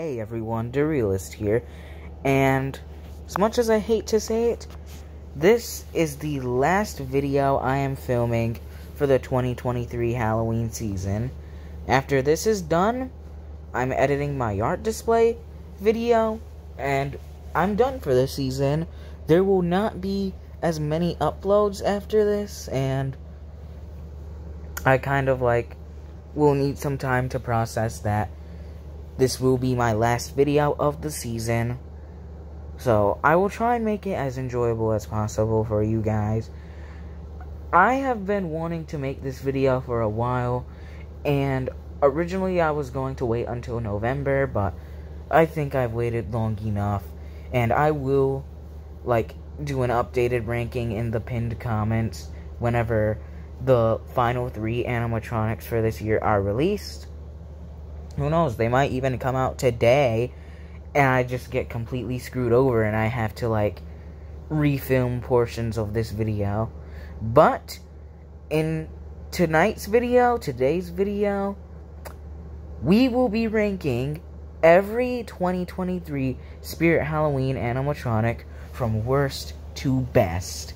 Hey everyone, The Realist here, and as much as I hate to say it, this is the last video I am filming for the 2023 Halloween season. After this is done, I'm editing my art display video, and I'm done for this season. There will not be as many uploads after this, and I kind of will need some time to process that. This will be my last video of the season, so I will try and make it as enjoyable as possible for you guys. I have been wanting to make this video for a while, and originally I was going to wait until November, but I think I've waited long enough, and I will, do an updated ranking in the pinned comments whenever the final 3 animatronics for this year are released. Who knows, they might even come out today, and I just get completely screwed over, and I have to, refilm portions of this video. But, in today's video, we will be ranking every 2023 Spirit Halloween animatronic from worst to best.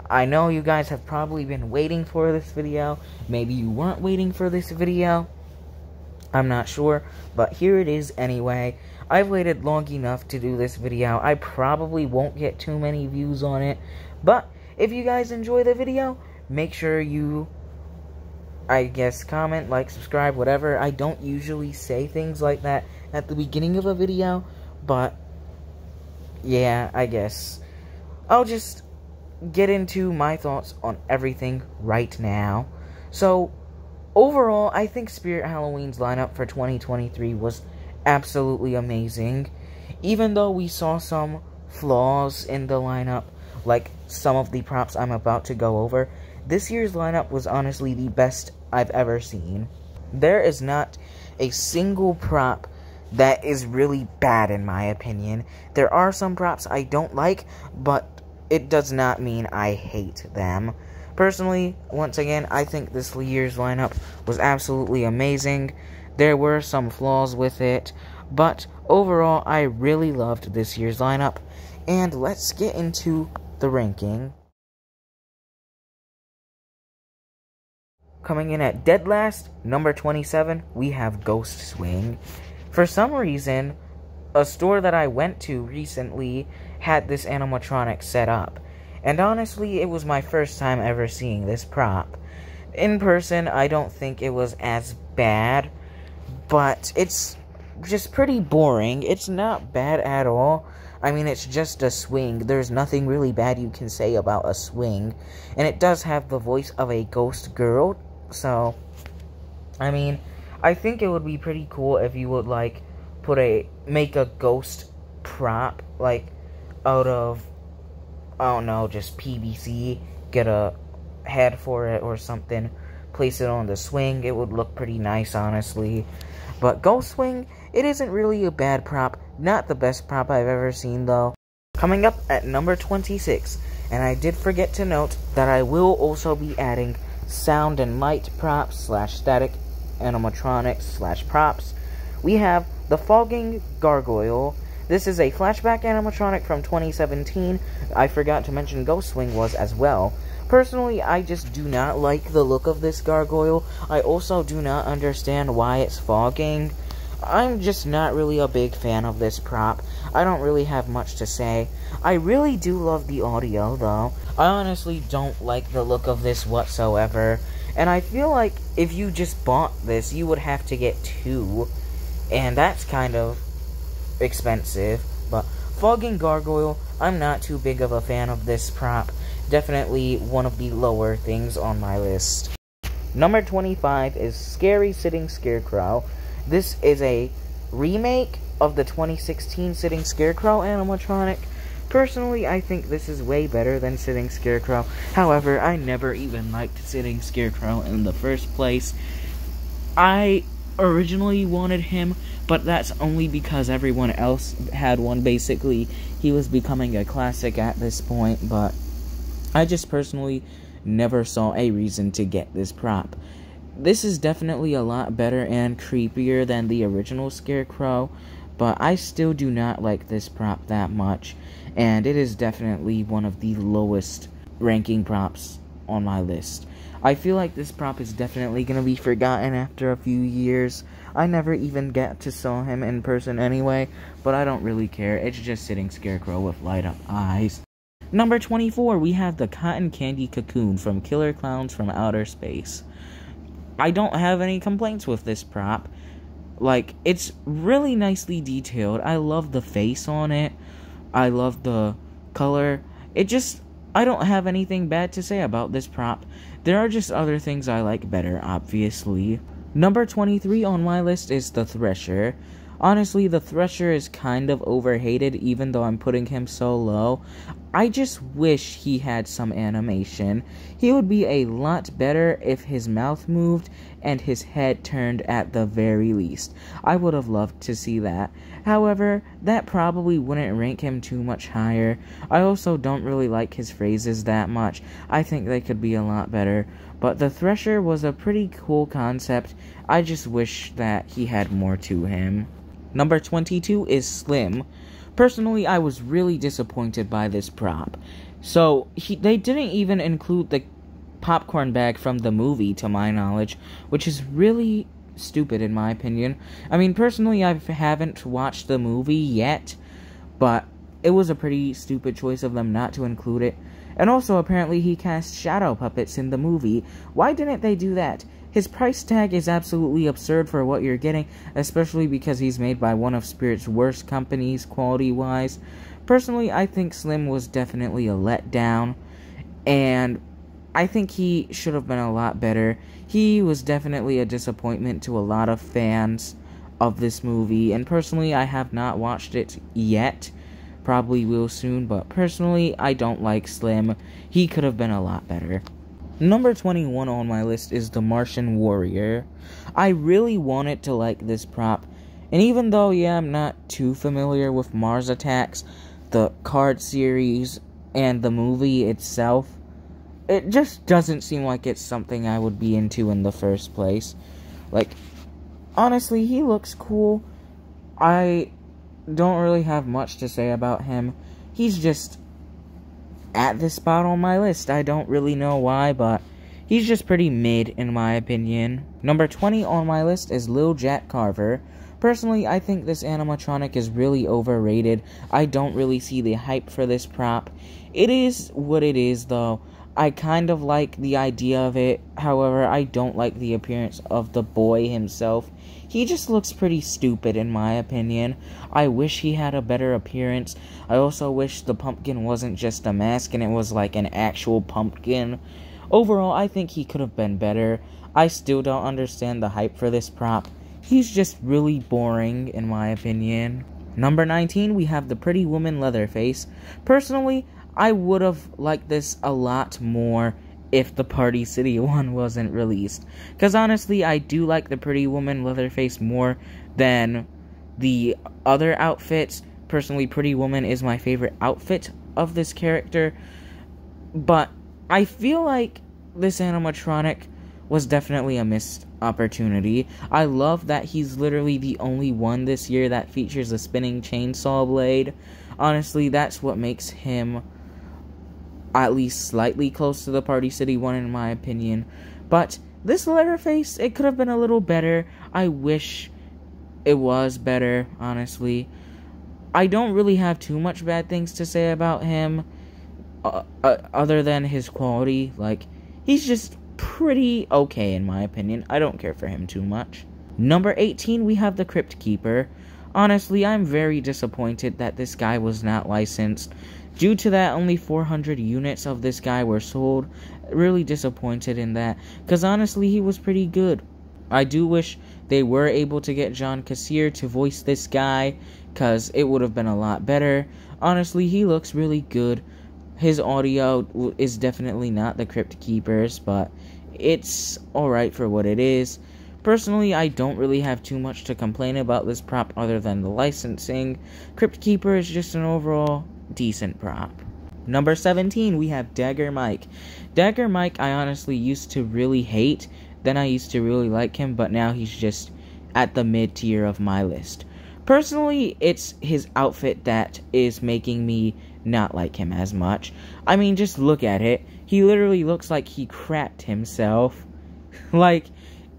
I know you guys have probably been waiting for this video. Maybe you weren't waiting for this video. I'm not sure, but here it is anyway. I've waited long enough to do this video. I probably won't get too many views on it, but if you guys enjoy the video, make sure you, comment, subscribe, whatever. I don't usually say things like that at the beginning of a video, but yeah, I guess I'll just get into my thoughts on everything right now. So, overall, I think Spirit Halloween's lineup for 2023 was absolutely amazing. Even though we saw some flaws in the lineup, like some of the props I'm about to go over, this year's lineup was honestly the best I've ever seen. There is not a single prop that is really bad in my opinion. There are some props I don't like, but it does not mean I hate them. Personally, once again, I think this year's lineup was absolutely amazing. There were some flaws with it, but overall, I really loved this year's lineup. And let's get into the ranking. Coming in at dead last, number 27, we have Ghost Swing. For some reason, a store that I went to recently had this animatronic set up. And honestly, it was my first time ever seeing this prop. In person, I don't think it was as bad, but it's just pretty boring. It's not bad at all. I mean, it's just a swing. There's nothing really bad you can say about a swing. And it does have the voice of a ghost girl, so, I mean, I think it would be pretty cool if you would, make a ghost prop, out of, I don't know, just PVC, get a head for it or something, place it on the swing. It would look pretty nice, honestly. But Ghost Swing, it isn't really a bad prop. Not the best prop I've ever seen, though. Coming up at number 26, and I did forget to note that I will also be adding sound and light props / static animatronics / props. We have the Fogging Gargoyle. This is a flashback animatronic from 2017. I forgot to mention Ghost Swing was as well. Personally, I just do not like the look of this gargoyle. I also do not understand why it's fogging. I'm just not really a big fan of this prop. I don't really have much to say. I really do love the audio, though. I honestly don't like the look of this whatsoever. And I feel like if you just bought this, you would have to get 2. And that's kind of expensive, but Fogging Gargoyle, I'm not too big of a fan of this prop. Definitely one of the lower things on my list. Number 25 is Scary Sitting Scarecrow. This is a remake of the 2016 Sitting Scarecrow animatronic. Personally, I think this is way better than Sitting Scarecrow. However, I never even liked Sitting Scarecrow in the first place. I originally wanted him, but that's only because everyone else had one, basically. He was becoming a classic at this point, but I just personally never saw a reason to get this prop. This is definitely a lot better and creepier than the original Scarecrow, but I still do not like this prop that much, and it is definitely one of the lowest ranking props on my list. I feel like this prop is definitely going to be forgotten after a few years. I never even get to saw him in person anyway, but I don't really care. It's just sitting Scarecrow with light up eyes. Number 24, we have the Cotton Candy Cocoon from Killer Clowns from Outer Space. I don't have any complaints with this prop. Like, it's really nicely detailed. I love the face on it. I love the color. I don't have anything bad to say about this prop. There are just other things I like better, obviously. Number 23 on my list is the Thresher. Honestly, the Thresher is kind of overhated, even though I'm putting him so low. I just wish he had some animation. He would be a lot better if his mouth moved and his head turned at the very least. I would have loved to see that. However, that probably wouldn't rank him too much higher. I also don't really like his phrases that much. I think they could be a lot better. But the Thresher was a pretty cool concept. I just wish that he had more to him. Number 22 is Slim. Personally, I was really disappointed by this prop. So, they didn't even include the popcorn bag from the movie, to my knowledge, which is really stupid in my opinion. I mean, personally, I haven't watched the movie yet, but it was a pretty stupid choice of them not to include it. And also, apparently, he cast shadow puppets in the movie. Why didn't they do that? His price tag is absolutely absurd for what you're getting, especially because he's made by one of Spirit's worst companies, quality-wise. Personally, I think Slim was definitely a letdown, and I think he should have been a lot better. He was definitely a disappointment to a lot of fans of this movie, and personally, I have not watched it yet. Probably will soon, but personally, I don't like Slim. He could have been a lot better. Number 21 on my list is the Martian Warrior. I really wanted to like this prop, and even though, yeah, I'm not too familiar with Mars Attacks, the card series, and the movie itself, it just doesn't seem like it's something I would be into in the first place. Like, honestly, he looks cool. I don't really have much to say about him. He's just at this spot on my list. I don't really know why, but he's just pretty mid in my opinion. Number 20 on my list is Lil Jack Carver. Personally, I think this animatronic is really overrated. I don't really see the hype for this prop. It is what it is, though. I kind of like the idea of it. However, I don't like the appearance of the boy himself. He just looks pretty stupid in my opinion. I wish he had a better appearance. I also wish the pumpkin wasn't just a mask and it was like an actual pumpkin. Overall, I think he could have been better. I still don't understand the hype for this prop. He's just really boring in my opinion. Number 19, we have the Pretty Woman Leatherface. Personally, I would have liked this a lot more if the Party City one wasn't released. Because honestly, I do like the Pretty Woman Leatherface more than the other outfits. Personally, Pretty Woman is my favorite outfit of this character. But I feel like this animatronic was definitely a missed opportunity. I love that he's literally the only one this year that features a spinning chainsaw blade. Honestly, that's what makes him at least slightly close to the Party City one in my opinion. But this Leatherface, it could have been a little better. I wish it was better, honestly. I don't really have too much bad things to say about him, other than his quality. Like, he's just pretty okay in my opinion. I don't care for him too much. Number 18, we have the Crypt Keeper. Honestly, I'm very disappointed that this guy was not licensed. Due to that, only 400 units of this guy were sold. Really disappointed in that, because honestly, he was pretty good. I do wish they were able to get John Kassir to voice this guy, because it would have been a lot better. Honestly, he looks really good. His audio is definitely not the Crypt Keeper's, but it's alright for what it is. Personally, I don't really have too much to complain about this prop other than the licensing. Crypt Keeper is just an overall decent prop. Number 17, we have Dagger Mike. Dagger Mike, I honestly used to really hate. Then I used to really like him, but now he's just at the mid-tier of my list. Personally, it's his outfit that is making me not like him as much. I mean, just look at it. He literally looks like he crapped himself. Like,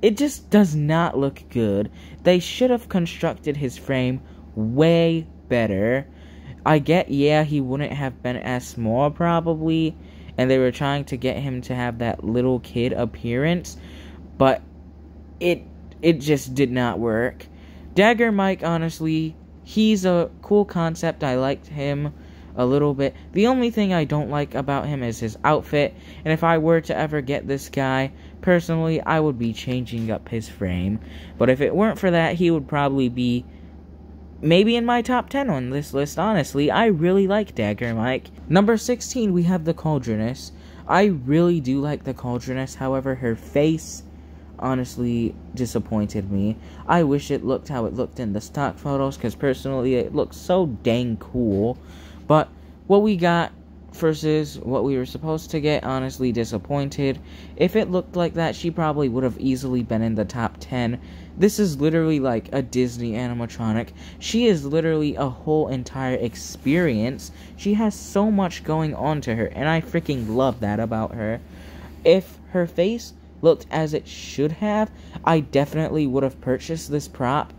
it just does not look good. They should have constructed his frame way better. I get, yeah, he wouldn't have been as small probably, and they were trying to get him to have that little kid appearance, but it just did not work. Dagger Mike, honestly, he's a cool concept. I liked him a little bit. The only thing I don't like about him is his outfit, and if I were to ever get this guy, personally, I would be changing up his frame. But if it weren't for that, he would probably be maybe in my top 10 on this list, honestly. I really like Dagger Mike. Number 16, we have the Cauldroness. I really do like the Cauldroness, however, her face honestly disappointed me. I wish it looked how it looked in the stock photos, because personally it looks so dang cool. But what we got versus what we were supposed to get, honestly disappointed. If it looked like that, she probably would have easily been in the top 10. This is literally like a Disney animatronic. She is literally a whole entire experience. She has so much going on to her, and I freaking love that about her. If her face looked as it should have, I definitely would have purchased this prop.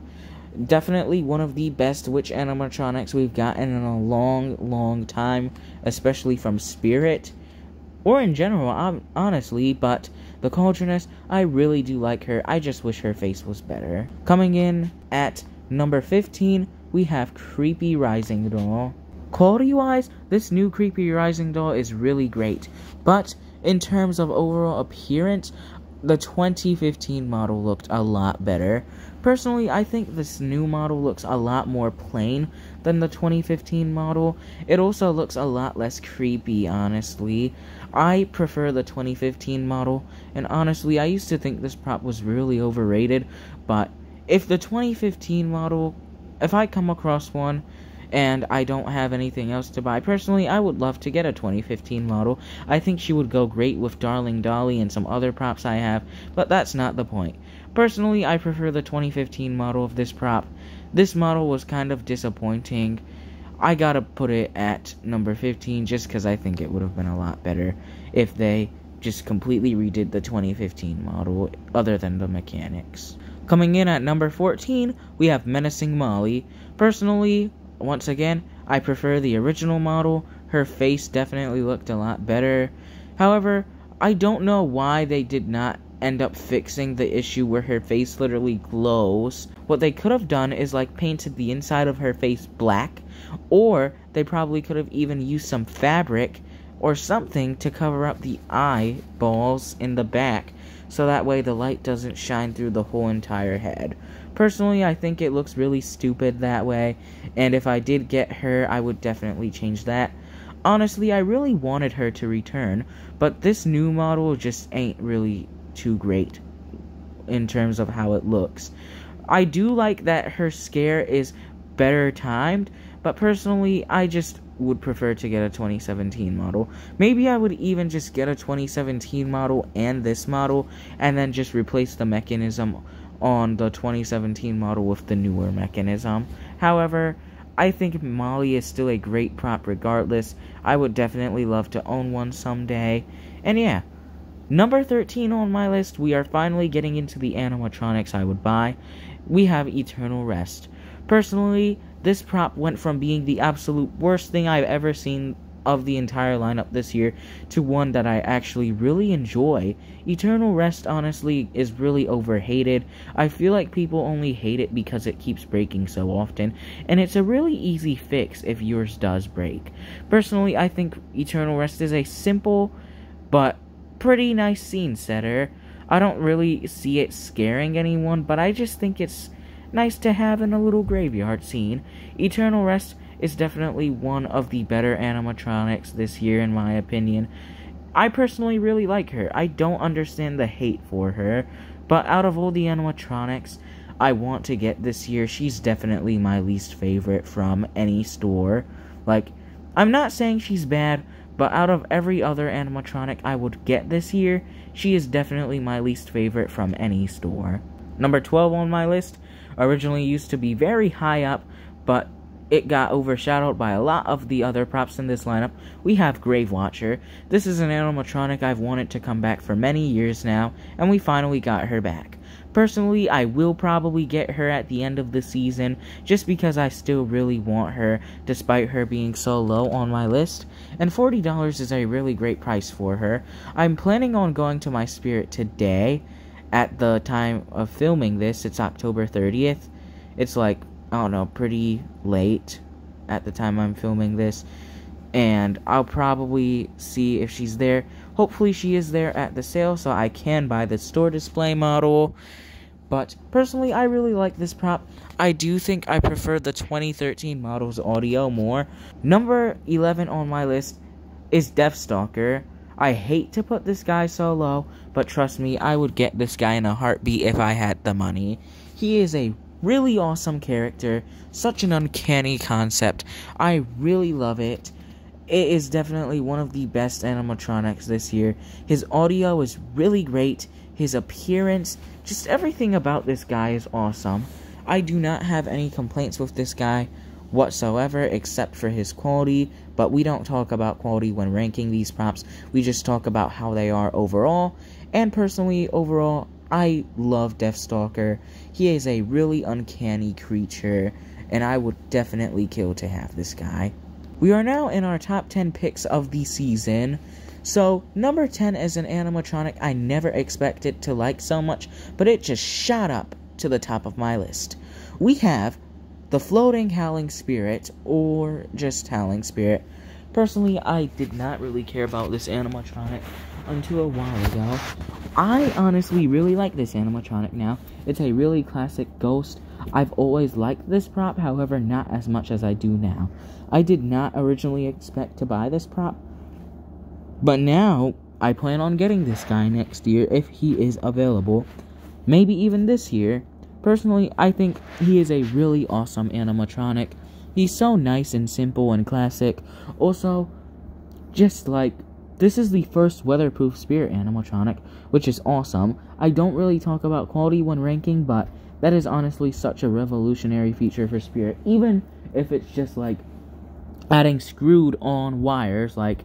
Definitely one of the best witch animatronics we've gotten in a long time, especially from Spirit, or in general, honestly. But the Cauldroness, I really do like her. I just wish her face was better. Coming in at number 15, we have Creepy Rising Doll. Quality-wise, this new Creepy Rising Doll is really great, but in terms of overall appearance, the 2015 model looked a lot better. Personally, I think this new model looks a lot more plain than the 2015 model. It also looks a lot less creepy, honestly. I prefer the 2015 model, and honestly, I used to think this prop was really overrated, but if the 2015 model, if I come across one, and I don't have anything else to buy, personally, I would love to get a 2015 model. I think she would go great with Darling Dolly and some other props I have, but that's not the point. Personally, I prefer the 2015 model of this prop. This model was kind of disappointing. I gotta put it at number 15 just because I think it would have been a lot better if they just completely redid the 2015 model, other than the mechanics. Coming in at number 14, we have Menacing Molly. Personally, once again, I prefer the original model. Her face definitely looked a lot better. However, I don't know why they did not end up fixing the issue where her face literally glows. What they could have done is like painted the inside of her face black, or they probably could have even used some fabric or something to cover up the eyeballs in the back, so that way the light doesn't shine through the whole entire head. Personally, I think it looks really stupid that way, and if I did get her, I would definitely change that. Honestly, I really wanted her to return, but this new model just ain't really too great in terms of how it looks. I do like that her scare is better timed, but personally, I just would prefer to get a 2017 model. Maybe I would even just get a 2017 model and this model, and then just replace the mechanism on the 2017 model with the newer mechanism. However, I think Molly is still a great prop regardless. I would definitely love to own one someday. And yeah, number 13 on my list, we are finally getting into the animatronics I would buy. We have Eternal Rest. Personally, this prop went from being the absolute worst thing I've ever seen of the entire lineup this year to one that I actually really enjoy. Eternal Rest, honestly, is really overhated. I feel like people only hate it because it keeps breaking so often, and it's a really easy fix if yours does break. Personally, I think Eternal Rest is a simple but pretty nice scene setter. I don't really see it scaring anyone, but I just think it's nice to have in a little graveyard scene. Eternal Rest is definitely one of the better animatronics this year, in my opinion. I personally really like her. I don't understand the hate for her, but out of all the animatronics I want to get this year, she's definitely my least favorite from any store. Like, I'm not saying she's bad, but out of every other animatronic I would get this year, she is definitely my least favorite from any store. Number 12 on my list, originally used to be very high up, but it got overshadowed by a lot of the other props in this lineup. We have Grave Watcher. This is an animatronic I've wanted to come back for many years now, and we finally got her back. Personally, I will probably get her at the end of the season, just because I still really want her, despite her being so low on my list, and $40 is a really great price for her. I'm planning on going to my Spirit today. At the time of filming this, it's October 30th. It's like, I don't know, pretty late at the time I'm filming this, and I'll probably see if she's there. Hopefully she is there at the sale, so I can buy the store display model. But personally, I really like this prop. I do think I prefer the 2013 model's audio more. Number 11 on my list is Stalker. I hate to put this guy so low, but trust me, I would get this guy in a heartbeat if I had the money. He is a really awesome character, such an uncanny concept. I really love it. It is definitely one of the best animatronics this year. His audio is really great. His appearance, just everything about this guy is awesome. I do not have any complaints with this guy whatsoever except for his quality, but we don't talk about quality when ranking these props. We just talk about how they are overall, and personally, overall, I love Stalker. He is a really uncanny creature, and I would definitely kill to have this guy. We are now in our top 10 picks of the season. So, number 10 is an animatronic I never expected to like so much, but it just shot up to the top of my list. We have the Floating Howling Spirit, or just Howling Spirit. Personally, I did not really care about this animatronic until a while ago. I honestly really like this animatronic now. It's a really classic ghost. I've always liked this prop, however, not as much as I do now. I did not originally expect to buy this prop, but now I plan on getting this guy next year if he is available. Maybe even this year. Personally, I think he is a really awesome animatronic. He's so nice and simple and classic. Also, just like, this is the first weatherproof spirit animatronic, which is awesome. I don't really talk about quality when ranking, but that is honestly such a revolutionary feature for spirit. Even if it's just like adding screwed on wires, like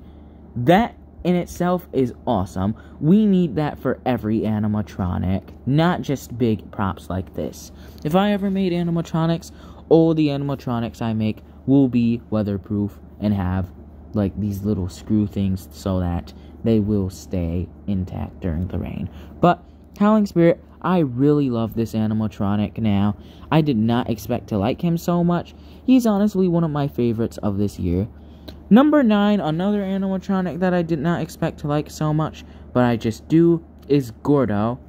that in itself is awesome. We need that for every animatronic, not just big props like this. If I ever made animatronics, all the animatronics I make will be weatherproof and have like these little screw things so that they will stay intact during the rain. But Howling Spirit, I really love this animatronic now. I did not expect to like him so much. He's honestly one of my favorites of this year. Number 9, another animatronic that I did not expect to like so much, but I just do, is Gordo.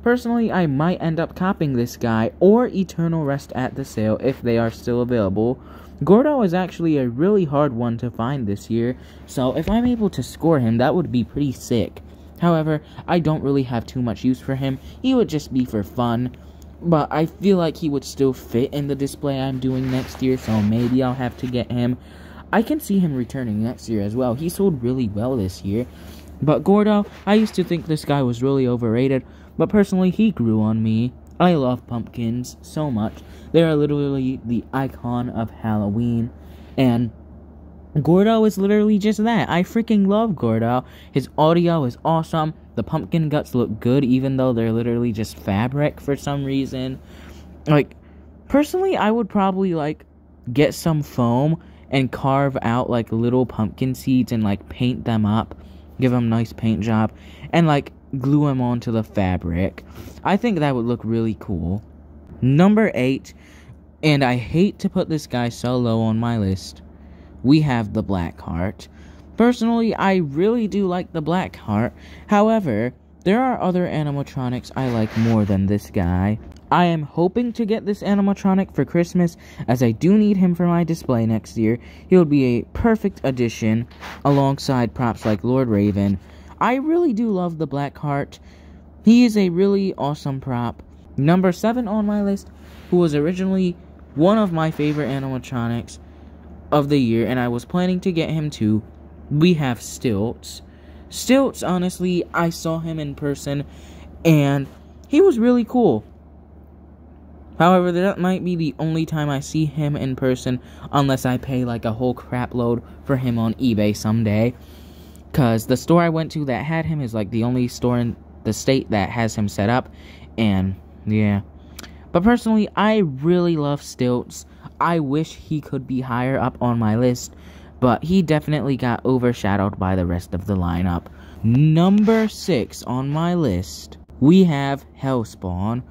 Personally, I might end up copying this guy or Eternal Rest at the sale if they are still available. Gordo is actually a really hard one to find this year, so if I'm able to score him, that would be pretty sick. However, I don't really have too much use for him. He would just be for fun, but I feel like he would still fit in the display I'm doing next year, so maybe I'll have to get him. I can see him returning next year as well. He sold really well this year. But Gordo, I used to think this guy was really overrated, but personally, he grew on me. I love pumpkins so much. They are literally the icon of Halloween, and Gordo is literally just that. I freaking love Gordo. His audio is awesome. The pumpkin guts look good, even though they're literally just fabric for some reason. Like, personally, I would probably, like, get some foam and carve out, like, little pumpkin seeds and, like, paint them up. Give them a nice paint job. And, like, glue them onto the fabric. I think that would look really cool. Number 8, and I hate to put this guy so low on my list, we have the Blackheart. Personally, I really do like the Blackheart. However, there are other animatronics I like more than this guy. I am hoping to get this animatronic for Christmas, as I do need him for my display next year. He would be a perfect addition alongside props like Lord Raven. I really do love the Blackheart. He is a really awesome prop. Number 7 on my list, who was originally one of my favorite animatronics of the year, and I was planning to get him too, we have Stils. Stils, honestly, I saw him in person, and he was really cool. However, that might be the only time I see him in person, unless I pay like a whole crap load for him on eBay someday. Because the store I went to that had him is like the only store in the state that has him set up. And yeah. But personally, I really love Stils. I wish he could be higher up on my list, but he definitely got overshadowed by the rest of the lineup. Number 6 on my list, we have Hellspawn.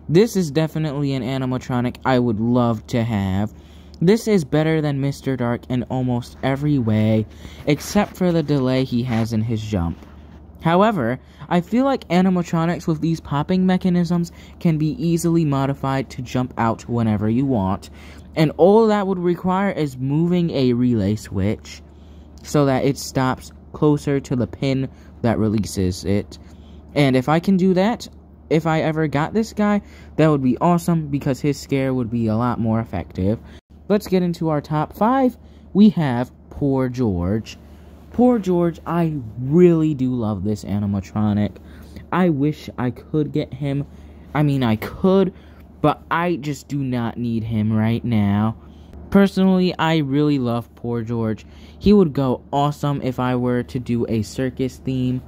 This is definitely an animatronic I would love to have. This is better than Mr. Dark in almost every way, except for the delay he has in his jump. However, I feel like animatronics with these popping mechanisms can be easily modified to jump out whenever you want, and all that would require is moving a relay switch so that it stops closer to the pin that releases it. And if I can do that, if I ever got this guy, that would be awesome because his scare would be a lot more effective. Let's get into our top 5. We have Poor George. Poor George, I really do love this animatronic. I wish I could get him. I mean, I could, but I just do not need him right now. Personally, I really love Poor George. He would go awesome if I were to do a circus theme.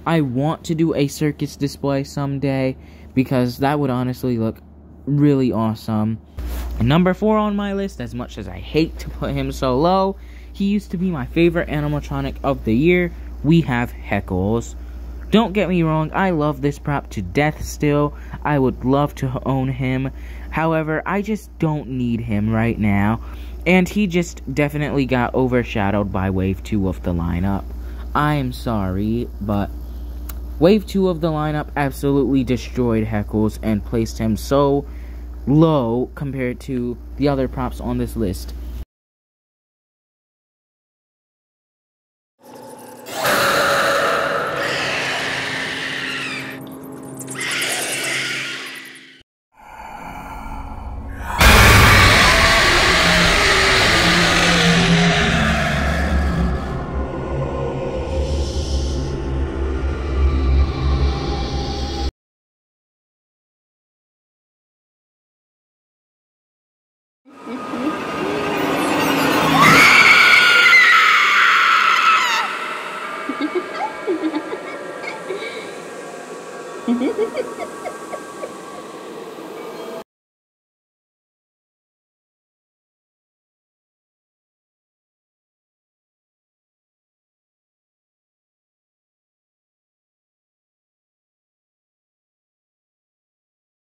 I want to do a circus display someday because that would honestly look really awesome. Number 4 on my list, as much as I hate to put him so low, he used to be my favorite animatronic of the year. We have Heckles. Don't get me wrong, I love this prop to death still. I would love to own him. However, I just don't need him right now. And he just definitely got overshadowed by Wave 2 of the lineup. I'm sorry, but Wave 2 of the lineup absolutely destroyed Heckles and placed him so low compared to the other props on this list.